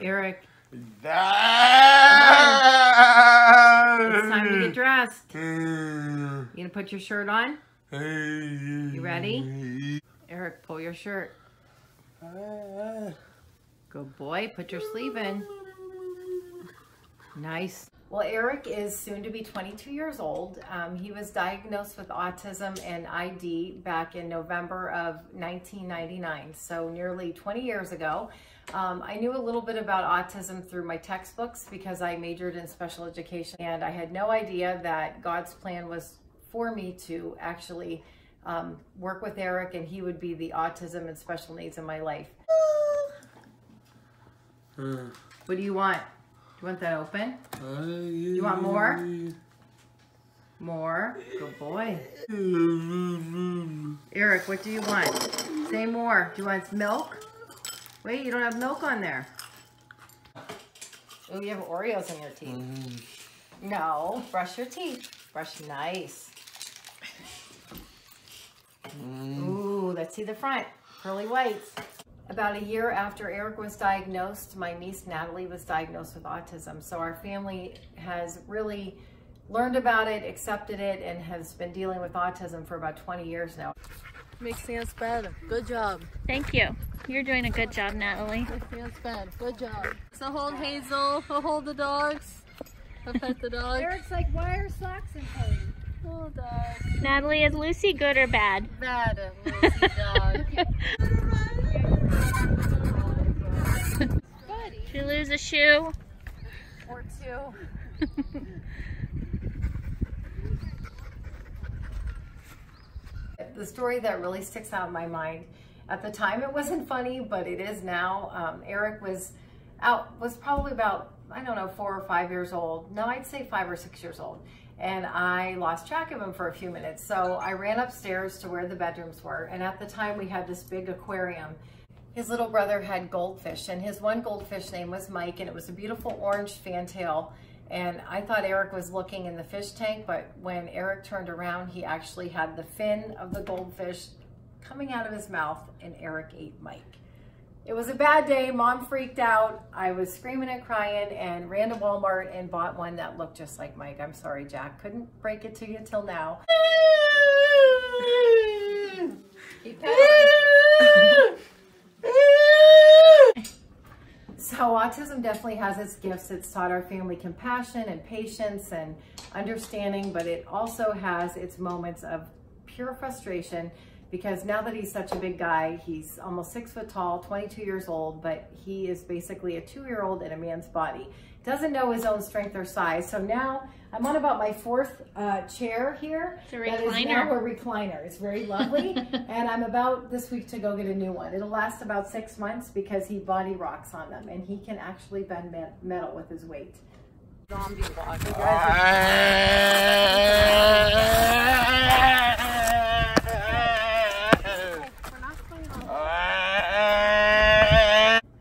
Erik. It's It's time to get dressed. You gonna put your shirt on? You ready? Erik, pull your shirt. Good boy. Put your sleeve in. Nice. Well, Erik is soon to be 22 years old. He was diagnosed with autism and ID back in November of 1999, so nearly 20 years ago. I knew a little bit about autism through my textbooks because I majored in special education, and I had no idea that God's plan was for me to actually work with Erik, and he would be the autism and special needs in my life. What do you want? Do you want that open? You want more? More? Good boy. Erik, what do you want? Say more. Do you want milk? Wait, you don't have milk on there. Oh, you have Oreos in your teeth. No, brush your teeth. Brush nice. Ooh, let's see the front. Pearly whites. About a year after Erik was diagnosed, my niece Natalie was diagnosed with autism. So our family has really learned about it, accepted it, and has been dealing with autism for about 20 years now. Makes sense better. Good job. Thank you. You're doing a good job, Natalie. Makes sense better. Good job. So hold Hazel. I'll hold the dogs. I'll pet the dog. Eric's like, why are socks in code? Oh, dog. Natalie, is Lucy good or bad? Bad, Lucy dog. Did you lose a shoe? Or two. The story that really sticks out in my mind, at the time it wasn't funny, but it is now. Erik was probably about, I don't know, 4 or 5 years old. No, I'd say 5 or 6 years old. And I lost track of him for a few minutes. So I ran upstairs to where the bedrooms were. And at the time we had this big aquarium. His little brother had goldfish, and his one goldfish name was Mike, and it was a beautiful orange fantail. And I thought Erik was looking in the fish tank, but when Erik turned around, he actually had the fin of the goldfish coming out of his mouth, and Erik ate Mike. It was a bad day. Mom freaked out. I was screaming and crying and ran to Walmart and bought one that looked just like Mike. I'm sorry, Jack. Couldn't break it to you till now. Keep going. So autism definitely has its gifts. It's taught our family compassion and patience and understanding, but it also has its moments of pure frustration, because now that he's such a big guy, he's almost 6 foot tall, 22 years old, but he is basically a 2-year-old in a man's body. Doesn't know his own strength or size. So now I'm on about my 4th chair here. It's a recliner. That is now a recliner. It's very lovely. And I'm about this week to go get a new one. It'll last about 6 months because he body rocks on them, and he can actually bend metal with his weight. Zombie walk.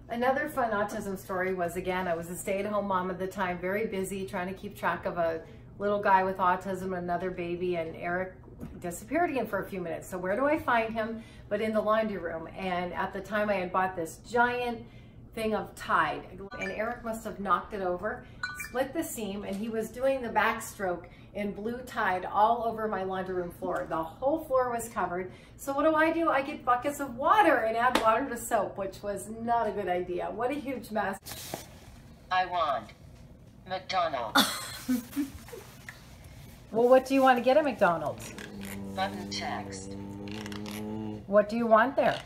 Another fun autism story was, again, I was a stay-at-home mom at the time, very busy trying to keep track of a little guy with autism and another baby, and Erik disappeared again for a few minutes. So where do I find him but in the laundry room? And at the time I had bought this giant thing of Tide, and Erik must have knocked it over, split the seam, and he was doing the backstroke in blue Tide all over my laundry room floor. The whole floor was covered. So what do? I get buckets of water and add water to soap, which was not a good idea. What a huge mess. I want McDonald's. Well, what do you want to get at McDonald's? Button text. What do you want there?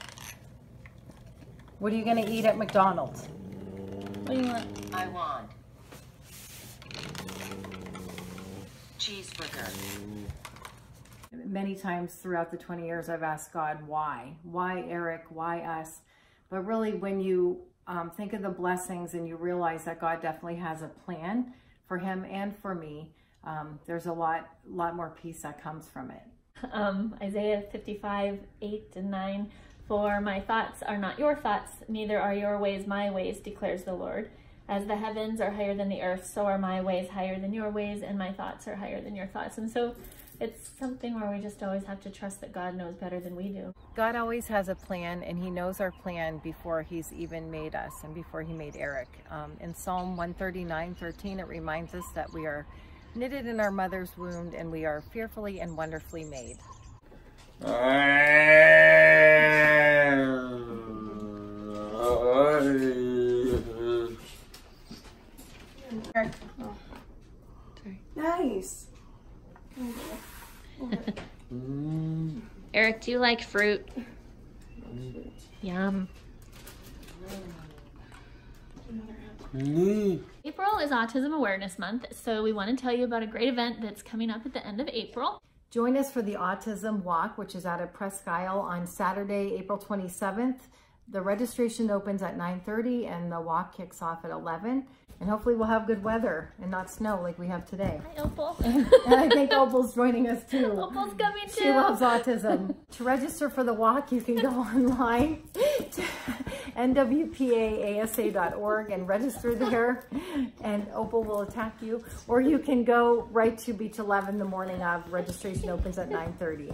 What are you going to eat at McDonald's? What do you want? I want cheeseburger. Many times throughout the 20 years, I've asked God, why? Why Erik? Why us? But really, when you think of the blessings and you realize that God definitely has a plan for him and for me, there's a lot more peace that comes from it. Isaiah 55:8-9. For my thoughts are not your thoughts, neither are your ways my ways, declares the Lord. As the heavens are higher than the earth, so are my ways higher than your ways, and my thoughts are higher than your thoughts. And so it's something where we just always have to trust that God knows better than we do. God always has a plan, and he knows our plan before he's even made us and before he made Erik. In Psalm 139:13, it reminds us that we are knitted in our mother's womb and we are fearfully and wonderfully made. Nice. Erik, do you like fruit? Yum. April is Autism Awareness Month, so we want to tell you about a great event that's coming up at the end of April. Join us for the Autism Walk, which is out at Presque Isle on Saturday, April 27th. The registration opens at 9:30 and the walk kicks off at 11. And hopefully we'll have good weather and not snow like we have today. Hi, Opal. And I think Opal's joining us too. Opal's coming too. She loves autism. To register for the walk, you can go online to nwpaasa.org and register there, and Opal will attack you. Or you can go right to Beach 11 the morning of. Registration opens at 9:30.